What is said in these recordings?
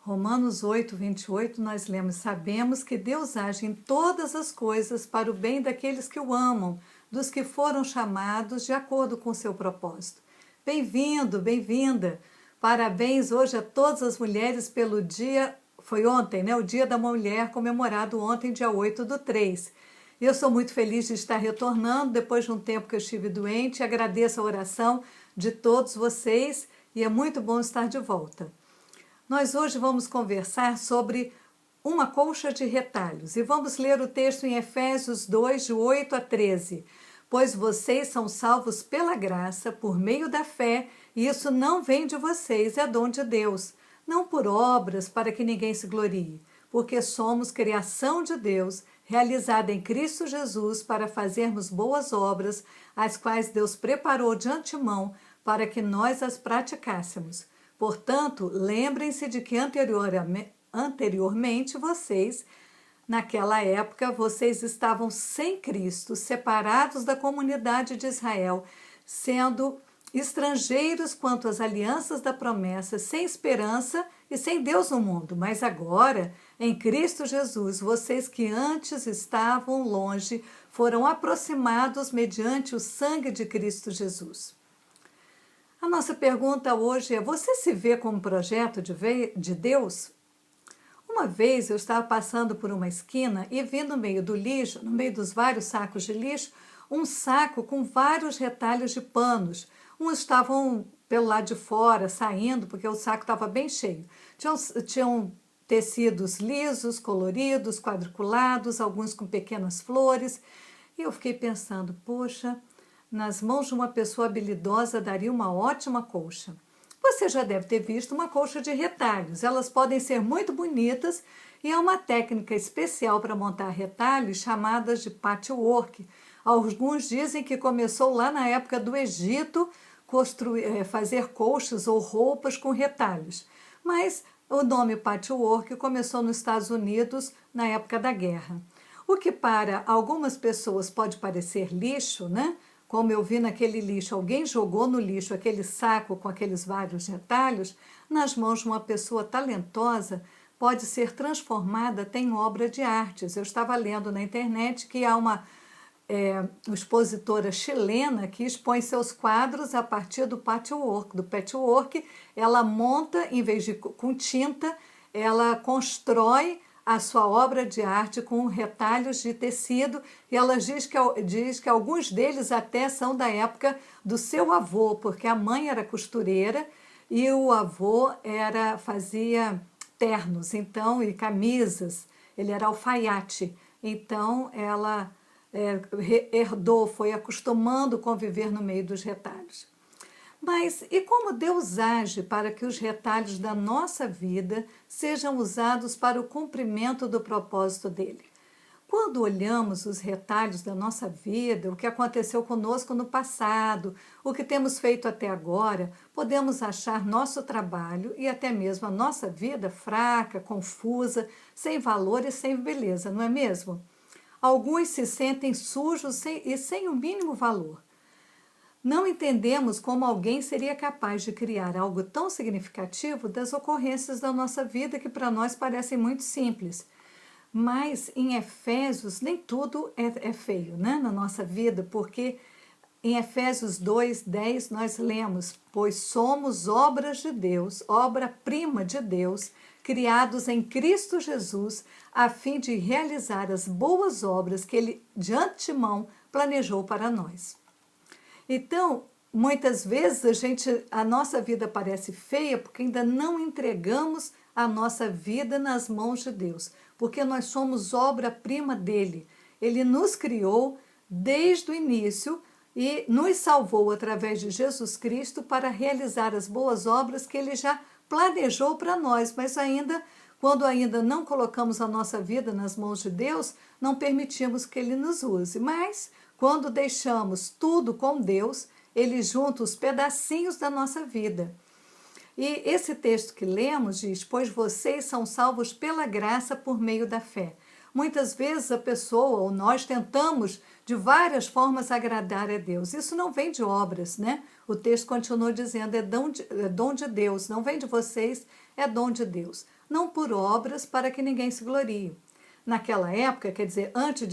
Romanos 8, 28, nós lemos: sabemos que Deus age em todas as coisas para o bem daqueles que o amam, dos que foram chamados de acordo com o seu propósito. Bem-vindo, bem-vinda. Parabéns hoje a todas as mulheres pelo dia, foi ontem, né? O Dia da Mulher, comemorado ontem, dia 8/3. E eu sou muito feliz de estar retornando depois de um tempo que eu estive doente. Agradeço a oração de todos vocês e é muito bom estar de volta. Nós hoje vamos conversar sobre uma colcha de retalhos e vamos ler o texto em Efésios 2, de 8 a 13. Pois vocês são salvos pela graça, por meio da fé, e isso não vem de vocês, é dom de Deus, não por obras para que ninguém se glorie, porque somos criação de Deus, realizada em Cristo Jesus para fazermos boas obras, as quais Deus preparou de antemão para que nós as praticássemos. Portanto, lembrem-se de que anteriormente vocês, naquela época, vocês estavam sem Cristo, separados da comunidade de Israel, sendo estrangeiros quanto às alianças da promessa, sem esperança e sem Deus no mundo. Mas agora, em Cristo Jesus, vocês que antes estavam longe, foram aproximados mediante o sangue de Cristo Jesus. A nossa pergunta hoje é: você se vê como projeto de Deus? Uma vez eu estava passando por uma esquina e vi no meio do lixo, no meio dos vários sacos de lixo, um saco com vários retalhos de panos. Uns estavam pelo lado de fora, saindo, porque o saco estava bem cheio. Tinham tecidos lisos, coloridos, quadriculados, alguns com pequenas flores. E eu fiquei pensando, poxa, nas mãos de uma pessoa habilidosa daria uma ótima colcha. Você já deve ter visto uma colcha de retalhos. Elas podem ser muito bonitas e é uma técnica especial para montar retalhos chamadas de patchwork. Alguns dizem que começou lá na época do Egito fazer colchas ou roupas com retalhos. Mas o nome patchwork começou nos Estados Unidos na época da guerra. O que para algumas pessoas pode parecer lixo, né? Como eu vi naquele lixo, alguém jogou no lixo aquele saco com aqueles vários retalhos, nas mãos de uma pessoa talentosa, pode ser transformada até em obra de artes. Eu estava lendo na internet que há uma expositora chilena que expõe seus quadros a partir do patchwork. Do patchwork, ela monta, em vez de com tinta, ela constrói a sua obra de arte com retalhos de tecido, e ela diz que alguns deles até são da época do seu avô, porque a mãe era costureira e o avô fazia ternos, então, e camisas, ele era alfaiate. Então ela herdou, foi acostumando a conviver no meio dos retalhos. Mas e como Deus age para que os retalhos da nossa vida sejam usados para o cumprimento do propósito dele? Quando olhamos os retalhos da nossa vida, o que aconteceu conosco no passado, o que temos feito até agora, podemos achar nosso trabalho e até mesmo a nossa vida fraca, confusa, sem valor e sem beleza, não é mesmo? Alguns se sentem sujos e sem o mínimo valor. Não entendemos como alguém seria capaz de criar algo tão significativo das ocorrências da nossa vida que para nós parecem muito simples. Mas em Efésios nem tudo é feio, né, na nossa vida, porque em Efésios 2:10 nós lemos: pois somos obras de Deus, obra-prima de Deus, criados em Cristo Jesus, a fim de realizar as boas obras que Ele de antemão planejou para nós. Então, muitas vezes a nossa vida parece feia porque ainda não entregamos a nossa vida nas mãos de Deus, porque nós somos obra-prima dele. Ele nos criou desde o início e nos salvou através de Jesus Cristo para realizar as boas obras que ele já planejou para nós, mas quando ainda não colocamos a nossa vida nas mãos de Deus, não permitimos que ele nos use. Mas quando deixamos tudo com Deus, ele junta os pedacinhos da nossa vida. E esse texto que lemos diz: pois vocês são salvos pela graça por meio da fé. Muitas vezes a pessoa ou nós tentamos de várias formas agradar a Deus. Isso não vem de obras, né? O texto continua dizendo, é dom de Deus, não vem de vocês, é dom de Deus. Não por obras para que ninguém se glorie. Naquela época, quer dizer, antes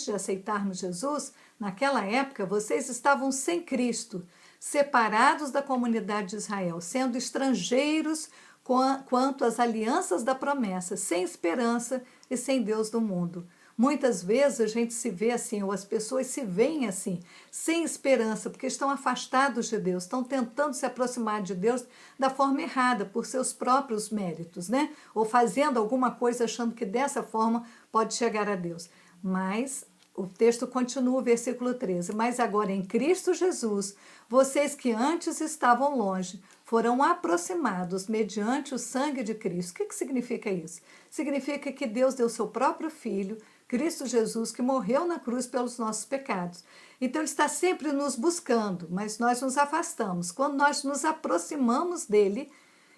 de aceitarmos Jesus, naquela época vocês estavam sem Cristo, separados da comunidade de Israel, sendo estrangeiros quanto às alianças da promessa, sem esperança e sem Deus do mundo. Muitas vezes a gente se vê assim, ou as pessoas se veem assim, sem esperança, porque estão afastados de Deus, estão tentando se aproximar de Deus da forma errada, por seus próprios méritos, né? Ou fazendo alguma coisa achando que dessa forma pode chegar a Deus. Mas o texto continua, versículo 13. Mas agora em Cristo Jesus, vocês que antes estavam longe, foram aproximados mediante o sangue de Cristo. O que significa isso? Significa que Deus deu seu próprio Filho, Cristo Jesus, que morreu na cruz pelos nossos pecados. Então, Ele está sempre nos buscando, mas nós nos afastamos. Quando nós nos aproximamos dEle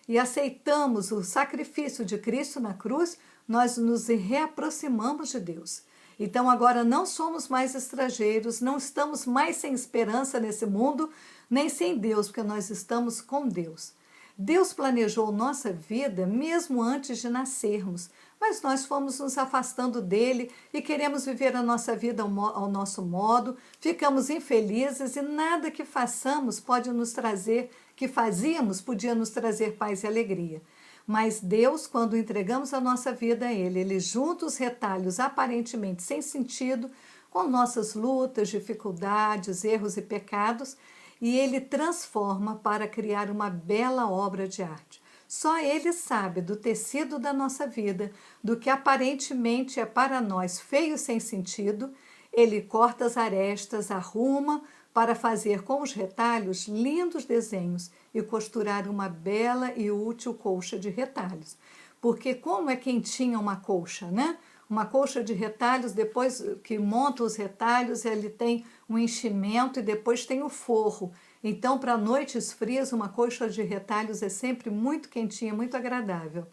e aceitamos o sacrifício de Cristo na cruz, nós nos reaproximamos de Deus. Então, agora não somos mais estrangeiros, não estamos mais sem esperança nesse mundo, nem sem Deus, porque nós estamos com Deus. Deus planejou nossa vida mesmo antes de nascermos, mas nós fomos nos afastando dele e queremos viver a nossa vida ao nosso modo, ficamos infelizes e nada que façamos pode nos trazer, que fazíamos, podia nos trazer paz e alegria. Mas Deus, quando entregamos a nossa vida a Ele junta os retalhos aparentemente sem sentido, com nossas lutas, dificuldades, erros e pecados, e Ele transforma para criar uma bela obra de arte. Só Ele sabe do tecido da nossa vida, do que aparentemente é para nós feio e sem sentido. Ele corta as arestas, arruma para fazer com os retalhos lindos desenhos e costurar uma bela e útil colcha de retalhos. Porque como é quentinha uma colcha, né? Uma colcha de retalhos, depois que monta os retalhos, ele tem um enchimento e depois tem o forro. Então, para noites frias, uma colcha de retalhos é sempre muito quentinha, muito agradável.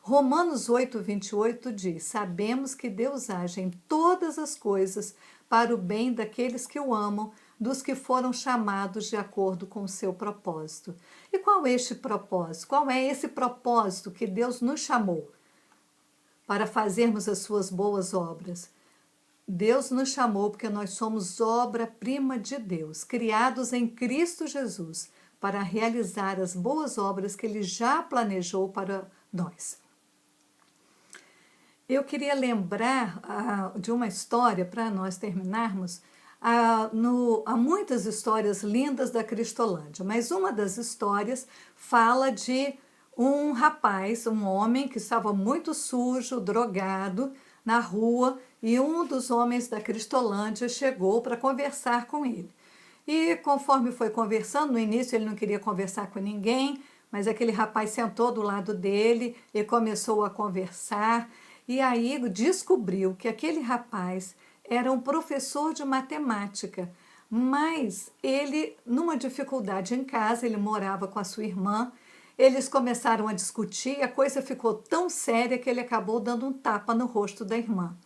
Romanos 8, 28 diz, sabemos que Deus age em todas as coisas para o bem daqueles que o amam, dos que foram chamados de acordo com o seu propósito. E qual é este propósito? Qual é esse propósito que Deus nos chamou para fazermos as suas boas obras? Deus nos chamou porque nós somos obra-prima de Deus, criados em Cristo Jesus, para realizar as boas obras que Ele já planejou para nós. Eu queria lembrar de uma história, para nós terminarmos. Há muitas histórias lindas da Cristolândia, mas uma das histórias fala de um rapaz, um homem que estava muito sujo, drogado, na rua, e um dos homens da Cristolândia chegou para conversar com ele. E conforme foi conversando, no início ele não queria conversar com ninguém, mas aquele rapaz sentou do lado dele e começou a conversar, e aí descobriu que aquele rapaz era um professor de matemática, mas ele, numa dificuldade em casa, ele morava com a sua irmã, eles começaram a discutir, a coisa ficou tão séria que ele acabou dando um tapa no rosto da irmã.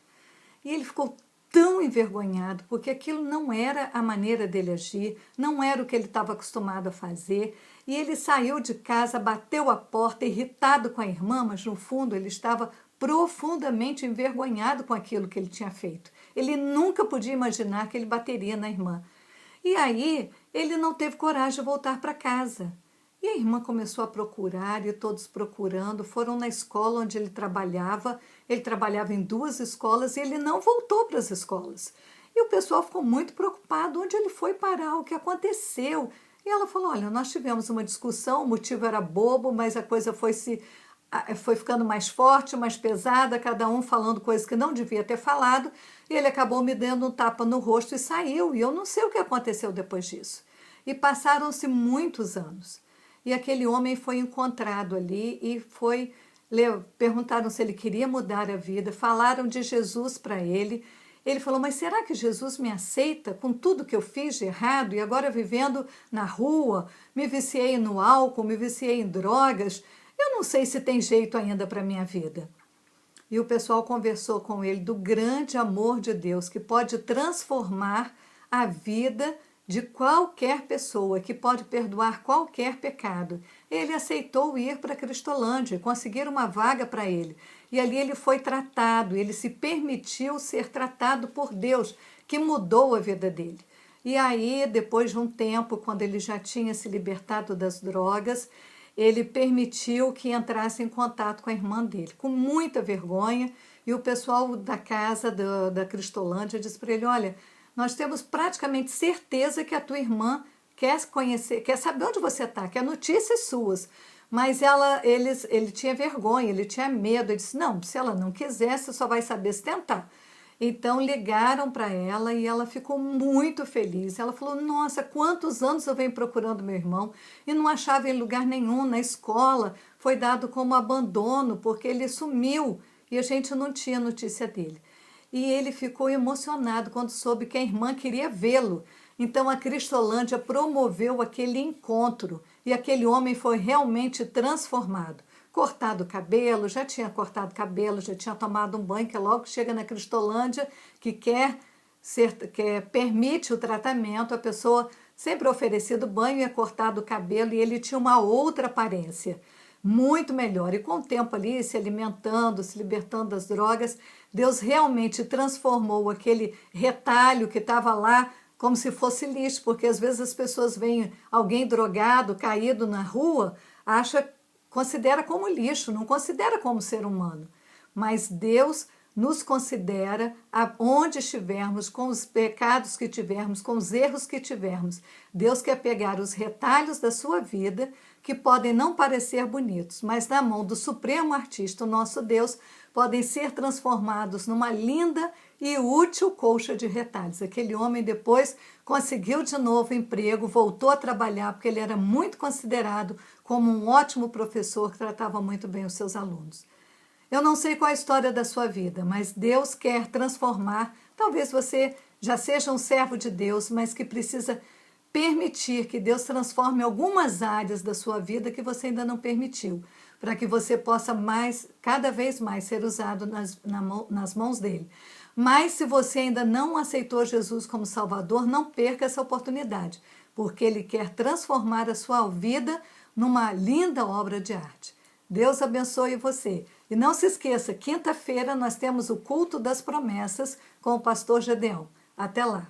E ele ficou tão envergonhado, porque aquilo não era a maneira dele agir, não era o que ele estava acostumado a fazer, e ele saiu de casa, bateu a porta, irritado com a irmã, mas no fundo ele estava profundamente envergonhado com aquilo que ele tinha feito. Ele nunca podia imaginar que ele bateria na irmã. E aí ele não teve coragem de voltar para casa. E a irmã começou a procurar, e todos procurando, foram na escola onde ele trabalhava em 2 escolas, e ele não voltou para as escolas. E o pessoal ficou muito preocupado, onde ele foi parar, o que aconteceu? E ela falou, olha, nós tivemos uma discussão, o motivo era bobo, mas a coisa foi ficando mais forte, mais pesada, cada um falando coisas que não devia ter falado, e ele acabou me dando um tapa no rosto e saiu, e eu não sei o que aconteceu depois disso. E passaram-se muitos anos. E aquele homem foi encontrado ali e perguntaram se ele queria mudar a vida, falaram de Jesus para ele. Ele falou, mas será que Jesus me aceita com tudo que eu fiz de errado e agora vivendo na rua, me viciei no álcool, me viciei em drogas, eu não sei se tem jeito ainda para a minha vida. E o pessoal conversou com ele do grande amor de Deus que pode transformar a vida de qualquer pessoa, que pode perdoar qualquer pecado. Ele aceitou ir para Cristolândia, conseguir uma vaga para ele. E ali ele foi tratado, ele se permitiu ser tratado por Deus, que mudou a vida dele. E aí, depois de um tempo, quando ele já tinha se libertado das drogas, ele permitiu que entrasse em contato com a irmã dele, com muita vergonha. E o pessoal da casa da Cristolândia disse para ele: olha, nós temos praticamente certeza que a tua irmã quer conhecer, quer saber onde você está, quer notícias suas. Mas ele tinha vergonha, ele tinha medo. Ele disse: não, se ela não quiser, você só vai saber se tentar. Então ligaram para ela e ela ficou muito feliz. Ela falou: nossa, quantos anos eu venho procurando meu irmão e não achava em lugar nenhum. Na escola foi dado como abandono porque ele sumiu e a gente não tinha notícia dele. E ele ficou emocionado quando soube que a irmã queria vê-lo. Então a Cristolândia promoveu aquele encontro e aquele homem foi realmente transformado. Cortado o cabelo, já tinha cortado cabelo, já tinha tomado um banho, que logo chega na Cristolândia, que permite o tratamento, a pessoa sempre oferecido banho e cortado o cabelo, e ele tinha uma outra aparência, muito melhor. E com o tempo ali, se alimentando, se libertando das drogas, Deus realmente transformou aquele retalho que estava lá como se fosse lixo, porque às vezes as pessoas veem alguém drogado, caído na rua, considera como lixo, não considera como ser humano. Mas Deus nos considera onde estivermos, com os pecados que tivermos, com os erros que tivermos. Deus quer pegar os retalhos da sua vida, que podem não parecer bonitos, mas na mão do Supremo Artista, o nosso Deus, podem ser transformados numa linda e útil colcha de retalhos. Aquele homem depois conseguiu de novo emprego, voltou a trabalhar, porque ele era muito considerado como um ótimo professor que tratava muito bem os seus alunos. Eu não sei qual é a história da sua vida, mas Deus quer transformar. Talvez você já seja um servo de Deus, mas que precisa permitir que Deus transforme algumas áreas da sua vida que você ainda não permitiu, para que você possa cada vez mais ser usado nas mãos dele. Mas se você ainda não aceitou Jesus como Salvador, não perca essa oportunidade, porque ele quer transformar a sua vida numa linda obra de arte. Deus abençoe você. E não se esqueça, quinta-feira nós temos o culto das promessas com o pastor Gedeão. Até lá!